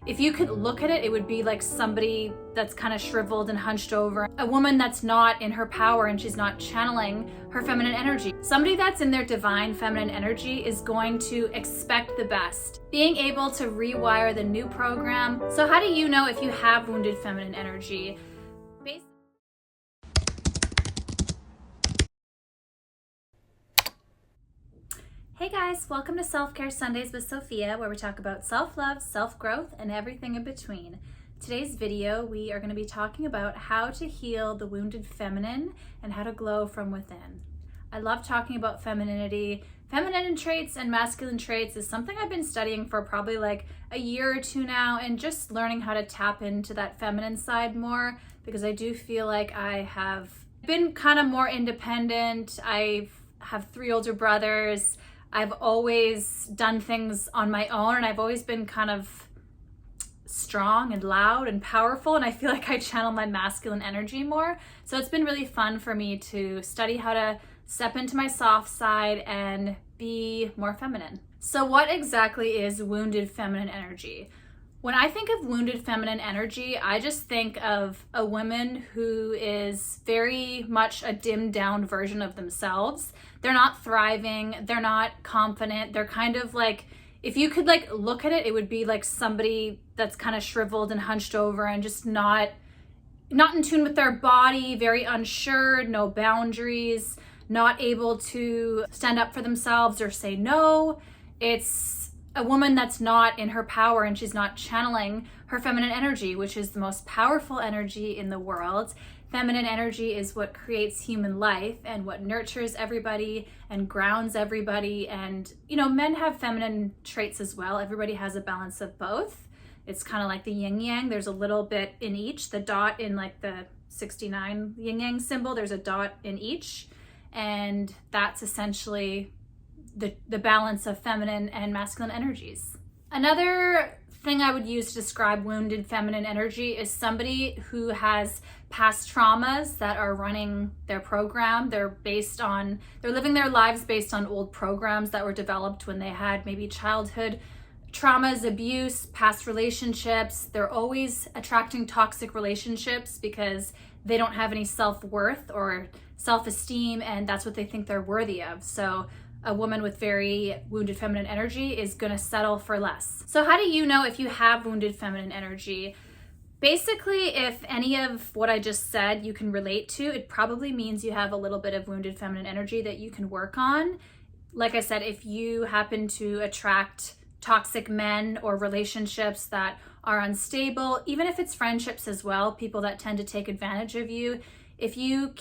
if you could look at it, it would be like somebody that's kind of shriveled and hunched over. A woman that's not in her power and she's not channeling her feminine energy. Somebody that's in their divine feminine energy is going to expect the best. Being able to rewire the new program. So how do you know if you have wounded feminine energy? Hey guys, welcome to Self-Care Sundays with Sophia, where we talk about self-love, self-growth, and everything in between. Today's video, we are going to be talking about how to heal the wounded feminine and how to glow from within. I love talking about femininity. Feminine traits and masculine traits is something I've been studying for probably like a year or two now, and just learning how to tap into that feminine side more, because I do feel like I have been kind of more independent. I have 3 older brothers. I've always done things on my own, and I've always been kind of strong and loud and powerful, and I feel like I channel my masculine energy more. So it's been really fun for me to study how to step into my soft side and be more feminine. So what exactly is wounded feminine energy? When I think of wounded feminine energy, I just think of a woman who is very much a dimmed down version of themselves. They're not thriving, they're not confident, they're kind of like, if you could like look at it, it would be like somebody that's kind of shriveled and hunched over and just not in tune with their body, very unsure, no boundaries, not able to stand up for themselves or say no. It's a woman that's not in her power and she's not channeling her feminine energy, which is the most powerful energy in the world. Feminine energy is what creates human life and what nurtures everybody and grounds everybody. And, you know, men have feminine traits as well. Everybody has a balance of both. It's kind of like the yin yang. There's a little bit in each. The dot in like the 69 yin yang symbol, there's a dot in each. And that's essentially the balance of feminine and masculine energies. Another thing I would use to describe wounded feminine energy is somebody who has past traumas that are running their program. They're living their lives based on old programs that were developed when they had maybe childhood traumas, abuse, past relationships. They're always attracting toxic relationships because they don't have any self-worth or self-esteem, and that's what they think they're worthy of. So a woman with very wounded feminine energy is going to settle for less. So how do you know if you have wounded feminine energy? Basically, if any of what I just said you can relate to, it probably means you have a little bit of wounded feminine energy that you can work on. Like I said, if you happen to attract toxic men or relationships that are unstable, even if it's friendships as well, people that tend to take advantage of you, if you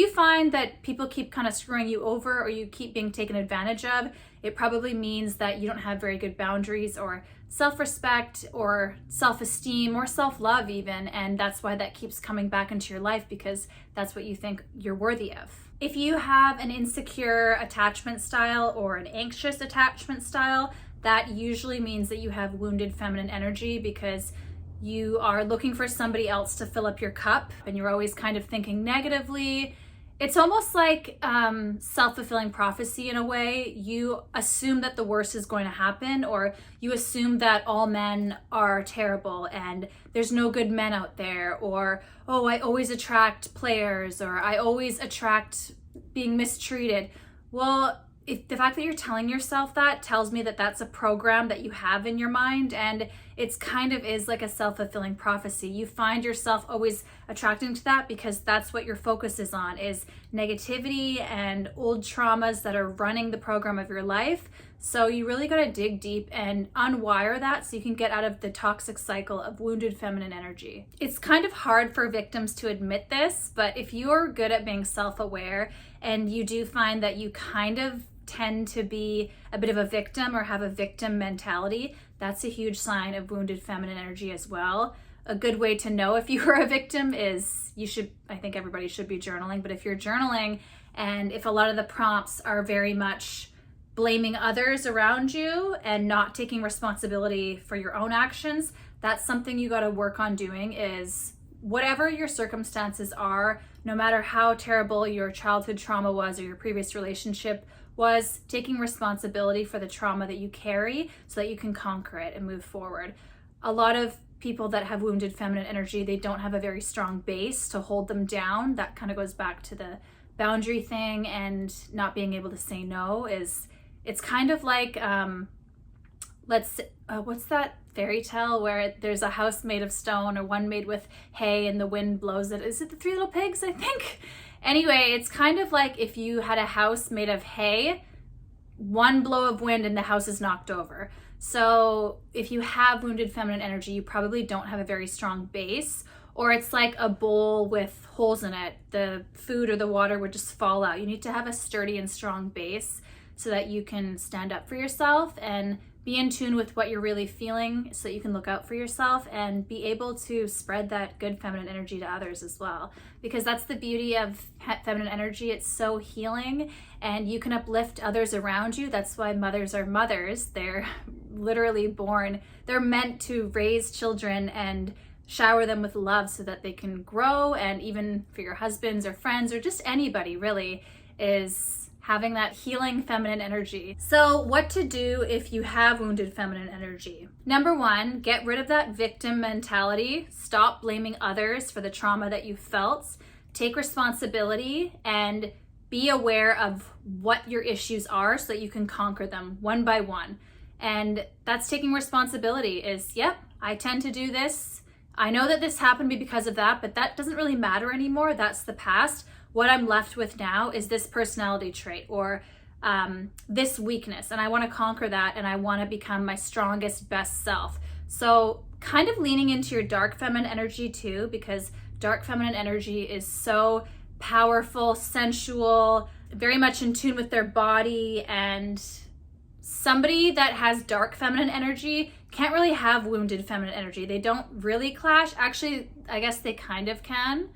find that people keep kind of screwing you over or you keep being taken advantage of, it probably means that you don't have very good boundaries or self-respect or self-esteem or self-love even, and that's why that keeps coming back into your life, because that's what you think you're worthy of. If you have an insecure attachment style or an anxious attachment style, that usually means that you have wounded feminine energy, because you are looking for somebody else to fill up your cup and you're always kind of thinking negatively. It's almost like self-fulfilling prophecy in a way. You assume that the worst is going to happen, or you assume that all men are terrible and there's no good men out there, or, oh, I always attract players, or I always attract being mistreated. Well, if the fact that you're telling yourself that tells me that that's a program that you have in your mind, and it's kind of is like a self-fulfilling prophecy. You find yourself always attracting to that because that's what your focus is on, is negativity and old traumas that are running the program of your life. So you really got to dig deep and unwire that so you can get out of the toxic cycle of wounded feminine energy. It's kind of hard for victims to admit this, but if you're good at being self-aware and you do find that you kind of tend to be a bit of a victim or have a victim mentality, that's a huge sign of wounded feminine energy as well. A good way to know if you are a victim is I think everybody should be journaling, but if you're journaling and if a lot of the prompts are very much blaming others around you and not taking responsibility for your own actions, that's something you got to work on doing. Is whatever your circumstances are, no matter how terrible your childhood trauma was or your previous relationship was taking responsibility for the trauma that you carry so that you can conquer it and move forward. A lot of people that have wounded feminine energy, they don't have a very strong base to hold them down. That kind of goes back to the boundary thing and not being able to say no. It's kind of like, what's that fairy tale where there's a house made of stone or one made with hay and the wind blows it? Is it the Three Little Pigs, I think? Anyway, it's kind of like if you had a house made of hay, one blow of wind and the house is knocked over. So if you have wounded feminine energy, you probably don't have a very strong base, or it's like a bowl with holes in it. The food or the water would just fall out. You need to have a sturdy and strong base so that you can stand up for yourself and be in tune with what you're really feeling so that you can look out for yourself and be able to spread that good feminine energy to others as well. Because that's the beauty of feminine energy. It's so healing and you can uplift others around you. That's why mothers are mothers. They're literally born. They're meant to raise children and shower them with love so that they can grow. And even for your husbands or friends or just anybody really, is having that healing feminine energy. So what to do if you have wounded feminine energy? Number one, get rid of that victim mentality. Stop blaming others for the trauma that you felt. Take responsibility and be aware of what your issues are so that you can conquer them one by one. And that's taking responsibility is, yep, I tend to do this. I know that this happened to me because of that, but that doesn't really matter anymore. That's the past. What I'm left with now is this personality trait or this weakness, and I want to conquer that and I want to become my strongest, best self. So kind of leaning into your dark feminine energy too, because dark feminine energy is so powerful, sensual, very much in tune with their body, and somebody that has dark feminine energy can't really have wounded feminine energy. They don't really clash. Actually, I guess they kind of can.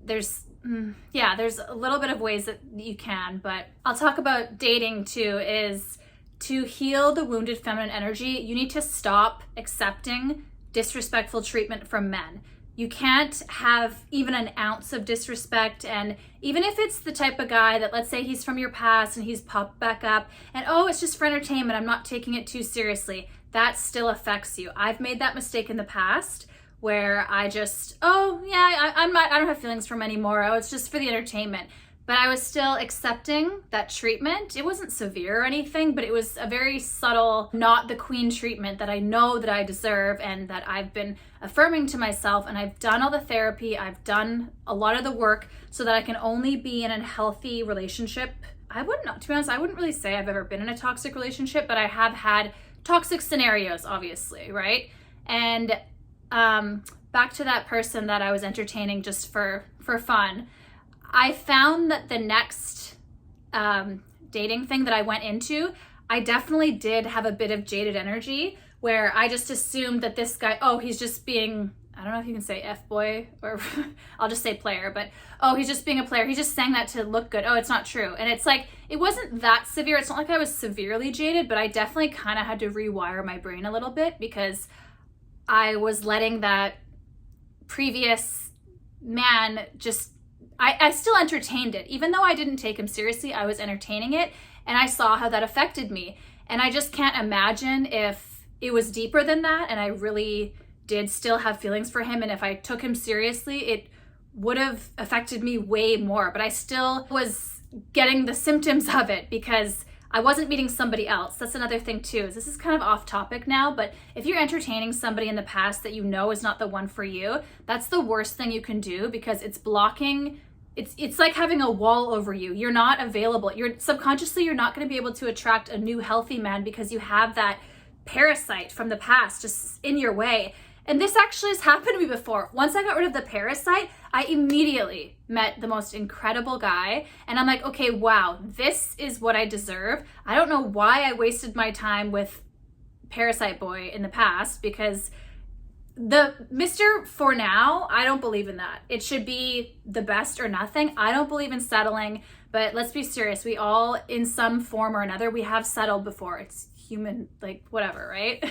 There's a little bit of ways that you can, but I'll talk about dating too. Is to heal the wounded feminine energy, you need to stop accepting disrespectful treatment from men. You can't have even an ounce of disrespect, and even if it's the type of guy that, let's say he's from your past and he's popped back up and, oh, it's just for entertainment, I'm not taking it too seriously, that still affects you. I've made that mistake in the past where I just, I don't have feelings for him anymore. Oh, it's just for the entertainment. But I was still accepting that treatment. It wasn't severe or anything, but it was a very subtle, not the queen treatment that I know that I deserve and that I've been affirming to myself. And I've done all the therapy. I've done a lot of the work so that I can only be in a healthy relationship. To be honest, I wouldn't really say I've ever been in a toxic relationship, but I have had toxic scenarios, obviously, right? And back to that person that I was entertaining just for fun, I found that the next dating thing that I went into, I definitely did have a bit of jaded energy where I just assumed that this guy, oh, he's just being, I don't know if you can say F-boy or I'll just say player, but oh, he's just being a player. He's just saying that to look good. Oh, it's not true. And it's like, it wasn't that severe. It's not like I was severely jaded, but I definitely kind of had to rewire my brain a little bit because I was letting that previous man just, I still entertained it. Even though I didn't take him seriously, I was entertaining it and I saw how that affected me. And I just can't imagine if it was deeper than that and I really did still have feelings for him. And if I took him seriously, it would have affected me way more. But I still was getting the symptoms of it because I wasn't meeting somebody else. That's another thing too. This is kind of off topic now, but if you're entertaining somebody in the past that you know is not the one for you, that's the worst thing you can do because it's blocking. It's like having a wall over you. You're not available. You're subconsciously, you're not going to be able to attract a new healthy man because you have that parasite from the past just in your way. And this actually has happened to me before. Once I got rid of the parasite, I immediately met the most incredible guy. And I'm like, okay, wow, this is what I deserve. I don't know why I wasted my time with Parasite Boy in the past because the Mr. for now, I don't believe in that. It should be the best or nothing. I don't believe in settling, but let's be serious. We all, in some form or another, we have settled before. It's human, like whatever, right?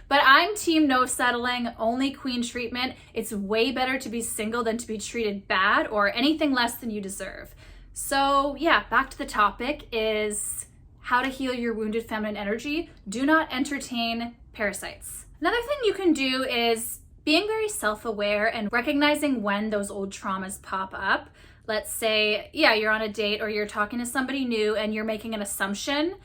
But I'm team no settling, only queen treatment. It's way better to be single than to be treated bad or anything less than you deserve. So yeah, back to the topic is how to heal your wounded feminine energy. Do not entertain parasites. Another thing you can do is being very self-aware and recognizing when those old traumas pop up. Let's say, yeah, you're on a date or you're talking to somebody new and you're making an assumption.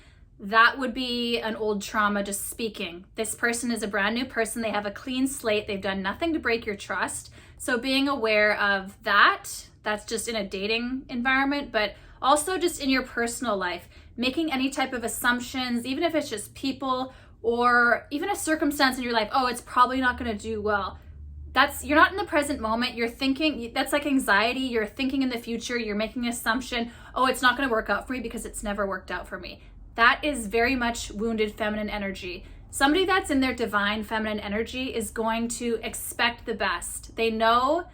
That would be an old trauma just speaking. This person is a brand new person. They have a clean slate. They've done nothing to break your trust. So being aware of that, that's just in a dating environment, but also just in your personal life, making any type of assumptions, even if it's just people or even a circumstance in your life, oh, it's probably not going to do well. You're not in the present moment. You're thinking, that's like anxiety. You're thinking in the future. You're making an assumption, oh, it's not going to work out for me because it's never worked out for me. That is very much wounded feminine energy. Somebody that's in their divine feminine energy is going to expect the best. They know,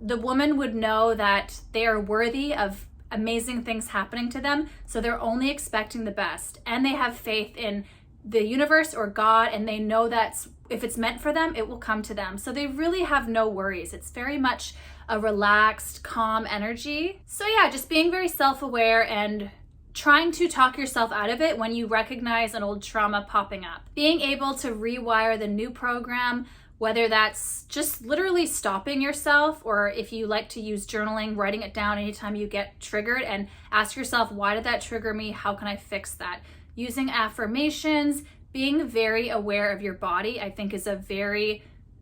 the woman would know that they are worthy of amazing things happening to them. So they're only expecting the best. And they have faith in the universe or God, and they know that if it's meant for them, it will come to them. So they really have no worries. It's very much a relaxed, calm energy. So yeah, just being very self-aware and trying to talk yourself out of it when you recognize an old trauma popping up. Being able to rewire the new program, whether that's just literally stopping yourself, or if you like to use journaling, writing it down anytime you get triggered and ask yourself, why did that trigger me? How can I fix that? Using affirmations, being very aware of your body, I think is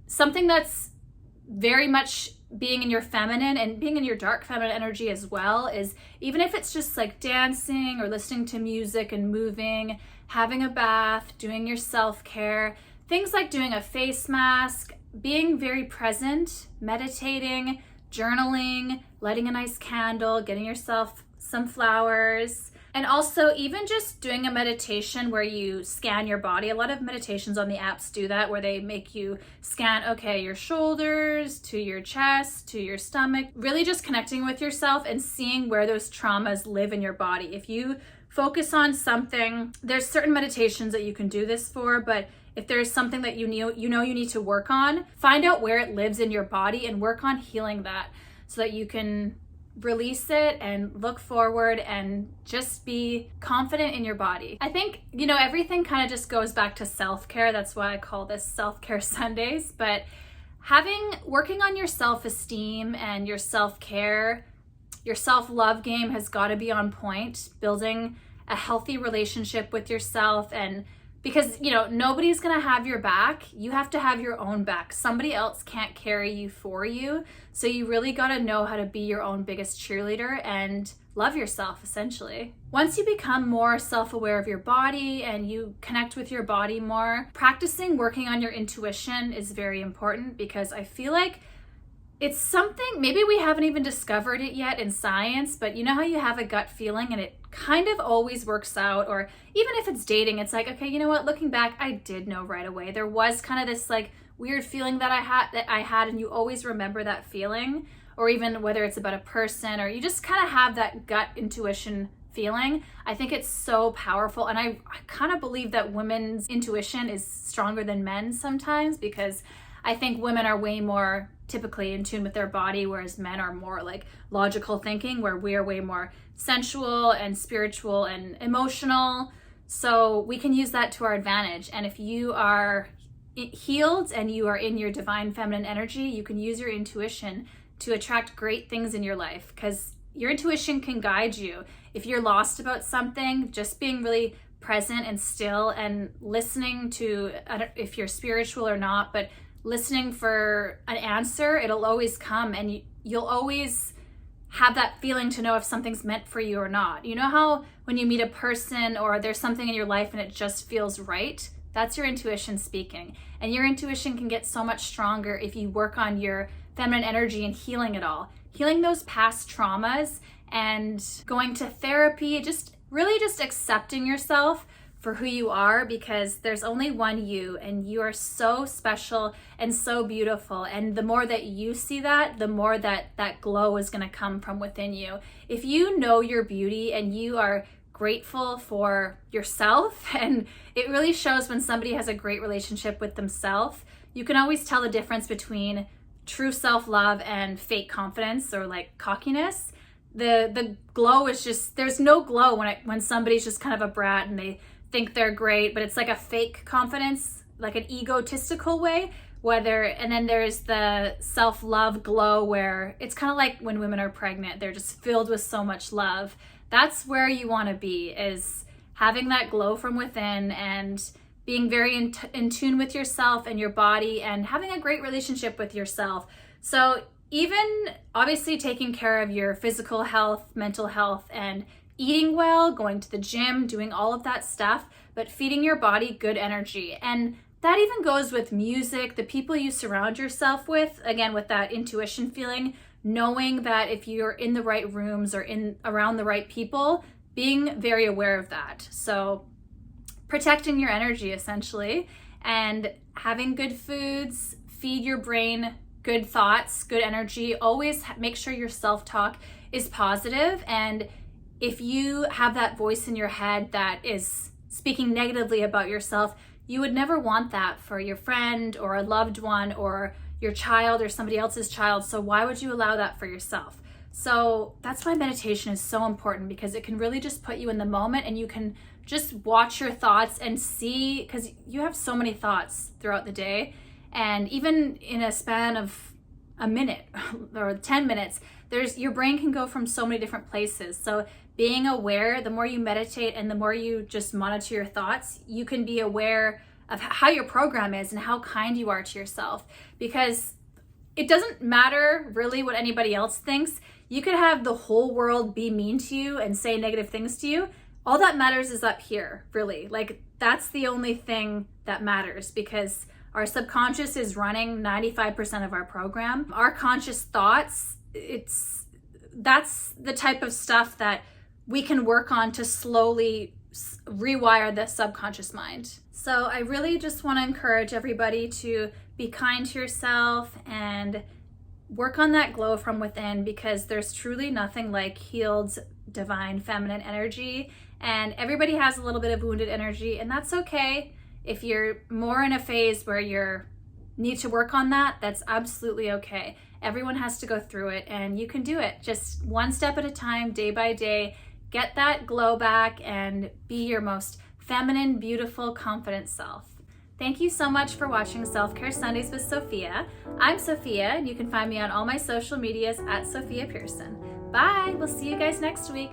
something that's very much being in your feminine and being in your dark feminine energy as well. Is even if it's just like dancing or listening to music and moving, having a bath, doing your self-care, things like doing a face mask, being very present, meditating, journaling, lighting a nice candle, getting yourself some flowers, and also even just doing a meditation where you scan your body. A lot of meditations on the apps do that, where they make you scan, okay, your shoulders to your chest to your stomach, really just connecting with yourself and seeing where those traumas live in your body. If you focus on something, there's certain meditations that you can do this for, but if there's something that you need to work on, find out where it lives in your body and work on healing that so that you can release it and look forward and just be confident in your body. I think, everything kind of just goes back to self-care. That's why I call this Self-Care Sundays. But working on your self-esteem and your self-care, your self-love game has got to be on point, building a healthy relationship with yourself. And because, nobody's going to have your back. You have to have your own back. Somebody else can't carry you for you. So you really got to know how to be your own biggest cheerleader and love yourself, essentially. Once you become more self-aware of your body and you connect with your body more, practicing working on your intuition is very important, because I feel like it's something, maybe we haven't even discovered it yet in science, but you know how you have a gut feeling and it kind of always works out? Or even if it's dating, it's like, okay, you know what, looking back, I did know right away. There was kind of this like weird feeling that I had, and you always remember that feeling. Or even whether it's about a person, or you just kind of have that gut intuition feeling. I think it's so powerful, and I kind of believe that women's intuition is stronger than men's sometimes, because I think women are way more typically in tune with their body, whereas men are more like logical thinking, where we are way more sensual and spiritual and emotional. So we can use that to our advantage. And if you are healed and you are in your divine feminine energy, you can use your intuition to attract great things in your life, because your intuition can guide you. If you're lost about something, just being really present and still and listening to, I don't know if you're spiritual or not, but listening for an answer, it'll always come, and you'll always have that feeling to know if something's meant for you or not. You know how when you meet a person or there's something in your life and it just feels right? That's your intuition speaking. And your intuition can get so much stronger if you work on your feminine energy and healing it all. Healing those past traumas and going to therapy, just accepting yourself for who you are, because there's only one you, and you are so special and so beautiful. And the more that you see that, the more that glow is going to come from within you. If you know your beauty and you are grateful for yourself, and it really shows when somebody has a great relationship with themselves. You can always tell the difference between true self-love and fake confidence or like cockiness. the glow is just, there's no glow when somebody's just kind of a brat and they think they're great, but it's like a fake confidence, like an egotistical way. And then there's the self-love glow where it's kind of like when women are pregnant, they're just filled with so much love. That's where you want to be, is having that glow from within and being very in tune with yourself and your body and having a great relationship with yourself. So even obviously taking care of your physical health, mental health, and eating well, going to the gym, doing all of that stuff, but feeding your body good energy. And that even goes with music, the people you surround yourself with, again, with that intuition feeling, knowing that if you're in the right rooms or around the right people, being very aware of that. So protecting your energy essentially, and having good foods, feed your brain good thoughts, good energy. Always make sure your self-talk is positive. And if you have that voice in your head that is speaking negatively about yourself, you would never want that for your friend or a loved one or your child or somebody else's child. So why would you allow that for yourself? So that's why meditation is so important, because it can really just put you in the moment and you can just watch your thoughts and see, because you have so many thoughts throughout the day. And even in a span of a minute or 10 minutes, your brain can go from so many different places. So being aware, the more you meditate and the more you just monitor your thoughts, you can be aware of how your program is and how kind you are to yourself. Because it doesn't matter really what anybody else thinks. You could have the whole world be mean to you and say negative things to you. All that matters is up here, really. Like, that's the only thing that matters, because our subconscious is running 95% of our program. Our conscious thoughts, that's the type of stuff that we can work on to slowly rewire the subconscious mind. So I really just want to encourage everybody to be kind to yourself and work on that glow from within, because there's truly nothing like healed, divine, feminine energy. And everybody has a little bit of wounded energy, and that's okay. If you're more in a phase where you need to work on that, that's absolutely okay. Everyone has to go through it, and you can do it just one step at a time, day by day. Get that glow back and be your most feminine, beautiful, confident self. Thank you so much for watching Self-Care Sundays with Sophia. I'm Sophia, and you can find me on all my social medias at Sophia Pearson. Bye, we'll see you guys next week.